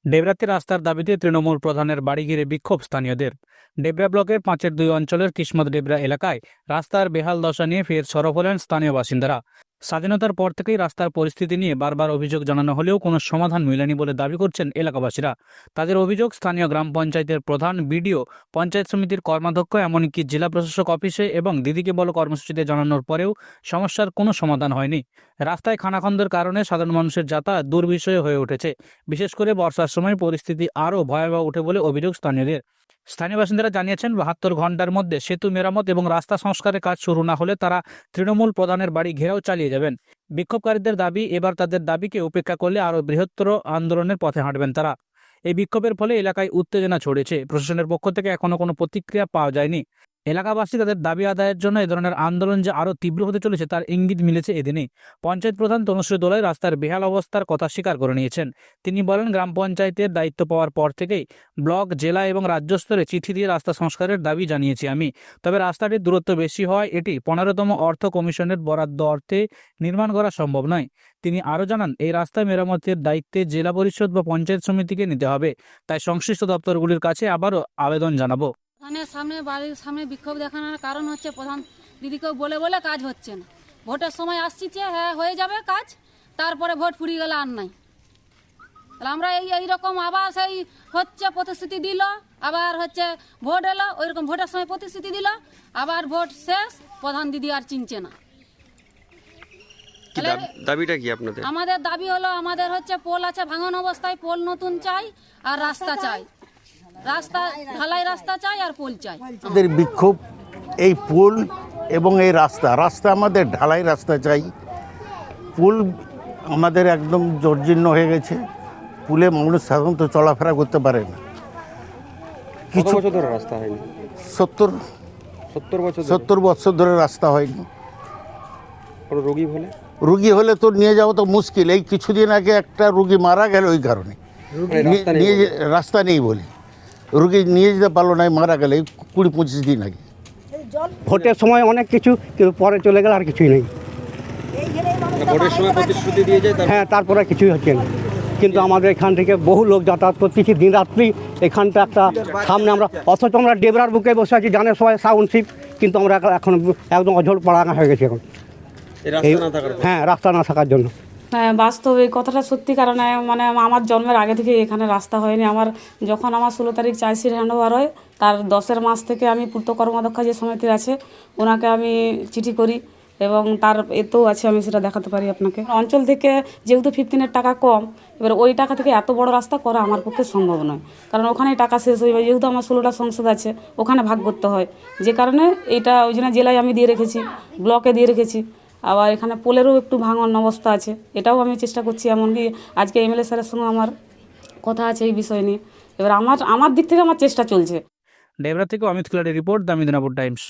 ডেবরাতে রাস্তার দাবিতে তৃণমূল প্রধানের বাড়ি ঘিরে বিক্ষোভ স্থানীয়দের। ডেবরা ব্লকের 5-2 অঞ্চলের কিসমত ডেবরা এলাকায় রাস্তার বেহাল দশা নিয়ে ফের সরব হলেন স্থানীয় বাসিন্দারা। স্বাধীনতার পর থেকেই রাস্তার পরিস্থিতি নিয়ে বারবার অভিযোগ জানানো হলেও কোনো সমাধান মেলেনি বলে দাবি করছেন এলাকাবাসীরা। তাদের অভিযোগ, স্থানীয় গ্রাম পঞ্চায়েতের প্রধান, বিডিও, পঞ্চায়েত সমিতির কর্মাধ্যক্ষ, এমনকি জেলা প্রশাসক অফিসে এবং দিদিকে বলো কর্মসূচিতে জানানোর পরেও সমস্যার কোনো সমাধান হয়নি। রাস্তায় খানাখন্দের কারণে সাধারণ মানুষের যাতায়াত দুর্বিষহ হয়ে উঠেছে। বিশেষ করে বর্ষার সময় পরিস্থিতি আরও ভয়াবহ ওঠে বলে অভিযোগ স্থানীয়দের। স্থানীয় বাসিন্দারা জানিয়েছেন, 72 ঘন্টার মধ্যে সেতু মেরামত এবং রাস্তা সংস্কারের কাজ শুরু না হলে তারা তৃণমূল প্রধানের বাড়ি ঘেরাও চালিয়ে যাবেন। বিক্ষোভকারীদের দাবি, এবার তাদের দাবিকে উপেক্ষা করলে আরও বৃহত্তর আন্দোলনের পথে হাঁটবেন তারা। এই বিক্ষোভের ফলে এলাকায় উত্তেজনা ছড়িয়েছে। প্রশাসনের পক্ষ থেকে এখনও কোনো প্রতিক্রিয়া পাওয়া যায়নি। এলাকাবাসী তাদের দাবি আদায়ের জন্য এ ধরনের আন্দোলন যে আরও তীব্র হতে চলেছে তার ইঙ্গিত মিলেছে এদিনে। পঞ্চায়েত প্রধান তনুশ্রী দোলাই রাস্তার বেহাল অবস্থার কথা স্বীকার করে নিয়েছেন। তিনি বলেন, গ্রাম পঞ্চায়েতের দায়িত্ব পাওয়ার পর থেকেই ব্লক, জেলা এবং রাজ্য স্তরে চিঠি দিয়ে রাস্তা সংস্কারের দাবি জানিয়েছি আমি। তবে রাস্তাটির দূরত্ব বেশি হওয়ায় এটি 15তম অর্থ কমিশনের বরাদ্দ অর্থে নির্মাণ করা সম্ভব নয়। তিনি আরও জানান, এই রাস্তা মেরামতের দায়িত্বে জেলা পরিষদ বা পঞ্চায়েত সমিতিকে নিতে হবে। তাই সংশ্লিষ্ট দপ্তরগুলির কাছে আবারও আবেদন জানাবো। সামনে বাড়ির সামনে বিক্ষোভ দেখানোর কারণ হচ্ছে প্রধান দিদিকেও বলে বলে কাজ হচ্ছে না। ভোটের সময় আসছে, হ্যাঁ হয়ে যাবে কাজ, তারপরে ভোট ফুরিয়ে গেলে আর নাই। তাহলে আমরা এইরকম আবার সেই হচ্ছে প্রতিশ্রুতি দিল, আবার হচ্ছে ভোট এলো, ওইরকম ভোটের সময় প্রতিশ্রুতি দিল, আবার ভোট শেষ, প্রধান দিদি আর চিনছে না। দাবিটা কি আপনাদের? আমাদের দাবি হলো, আমাদের হচ্ছে পোল আছে ভাঙন অবস্থায়, পোল নতুন চাই আর রাস্তা চাই, রাস্তা ঢালাই রাস্তা চাই আর পোল চাই। আমাদের বিক্ষোভ এই পোল এবং এই রাস্তা আমাদের ঢালাই রাস্তা চাই। পোল আমাদের একদম জর্জীর্ণ হয়ে গেছে, পুলে মানুষ সাধারণত চলাফেরা করতে পারে না। কিছু বছর ধরে রাস্তা হয়নি, 70 বছর ধরে রাস্তা হয়নি। কোনো রোগী হলে তো নিয়ে যাওয়া তো মুশকিল। এই কিছুদিন আগে একটা রুগী মারা গেল ওই কারণে, রাস্তা নেই বলে রুগী নিয়ে যেতে পারলো না, মারা গেল 20-25 দিন আগে। ভোটের সময় অনেক কিছু, কিন্তু পরে চলে গেলে আর কিছুই নেই। ভোটের সময় প্রতিশ্রুতি দিয়ে যায়, হ্যাঁ, তারপরে কিছুই হচ্ছে না। কিন্তু আমাদের এখান থেকে বহু লোক যাতায়াত করতেছি দিন রাত্রি। এখানটা একটা সামনে আমরা, অথচ আমরা ডেবরার বুকে বসে আছি, জানে সবাই টাউনশিপ, কিন্তু আমরা এখন একদম অঝোর পাড়াঙ্গা হয়ে গেছি এখন। হ্যাঁ, রাস্তা না থাকার জন্য। হ্যাঁ, বাস্তব এই কথাটা সত্যি। কারণ মানে আমার জন্মের আগে থেকে এখানে রাস্তা হয়নি। যখন আমার 16 তারিখ চাইসির হ্যান্ড ওভার হয়, তার 10 মাস থেকে আমি পূর্ত কর্মাধ্যক্ষ যে সমিতি আছে ওনাকে আমি চিঠি করি এবং তার এতেও আছে, আমি সেটা দেখাতে পারি আপনাকে। অঞ্চল থেকে যেহেতু 15-এর টাকা কম, এবার ওই টাকা থেকে এত বড় রাস্তা করা আমার পক্ষে সম্ভব নয়। কারণ ওখানেই টাকা শেষ হয়ে যায়, যেহেতু আমার 16টা সংসদ আছে, ওখানে ভাগ করতে হয়। যে কারণে এইটা ওই জন্য জেলায় আমি দিয়ে রেখেছি, ব্লকে দিয়ে রেখেছি। আবার এখানে পোলেরও একটু ভাঙন অবস্থা আছে, এটাও আমি চেষ্টা করছি। এমনকি আজকে এমএলএ স্যারের সঙ্গে আমার কথা আছে এই বিষয় নিয়ে। এবার আমার দিক থেকে আমার চেষ্টা চলছে। ডেবরা থেকে অমিত খিলাড়ির রিপোর্ট, দ্য মিদনাপুর টাইমস।